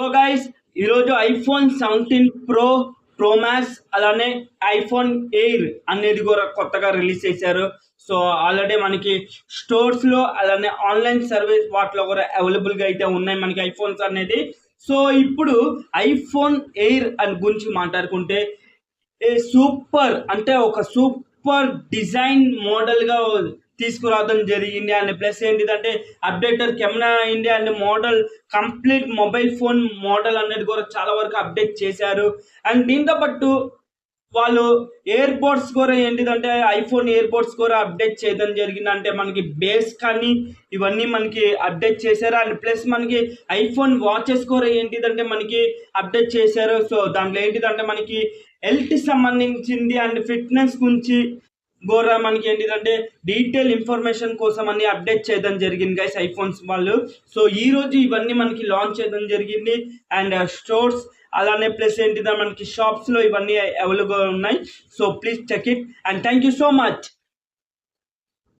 So guys ఈరోజు iPhone 17 pro pro max అలానే iPhone air అనేది కూడా కొత్తగా రిలీజ్ చేశారు. సో ఆల్రెడీ మనకి స్టోర్స్లో అలానే ఆన్లైన్ సర్వీస్ వాటిలో కూడా అవైలబుల్గా అయితే ఉన్నాయి మనకి ఐఫోన్స్ అనేది. సో ఇప్పుడు ఐఫోన్ ఎయిర్ అని గురించి మాట్లాడుకుంటే సూపర్ అంటే ఒక సూపర్ డిజైన్ మోడల్గా తీసుకురావడం జరిగింది. అండ్ ప్లస్ ఏంటిదంటే అప్డేటర్ కెమెరా అయింది and model complete mobile phone model అనేది కూడా చాలా వరకు అప్డేట్ చేశారు. అండ్ దీంతో పాటు వాళ్ళు ఎయిర్ బడ్స్ కూడా ఏంటిదంటే ఐఫోన్ ఎయిర్ బడ్స్ కూడా అప్డేట్ చేయడం జరిగింది. అంటే మనకి బేస్ కానీ ఇవన్నీ మనకి అప్డేట్ చేశారు. అండ్ ప్లస్ మనకి ఐఫోన్ వాచెస్ కూడా ఏంటిదంటే మనకి అప్డేట్ చేశారు. సో దాంట్లో ఏంటిదంటే మనకి హెల్త్ సంబంధించింది అండ్ ఫిట్నెస్ గురించి కూడా మనకి ఏంటిదంటే డీటెయిల్ ఇన్ఫర్మేషన్ కోసం అన్ని అప్డేట్ చేయడం జరిగింది గైస్ ఐఫోన్స్ వాళ్ళు. సో ఈ రోజు ఇవన్నీ మనకి లాంచ్ చేయడం జరిగింది. అండ్ స్టోర్స్ అలానే ప్లస్ ఏంటిదా మనకి షాప్స్లో ఇవన్నీ అవైలబుల్గా ఉన్నాయి. So please check it and thank you so much.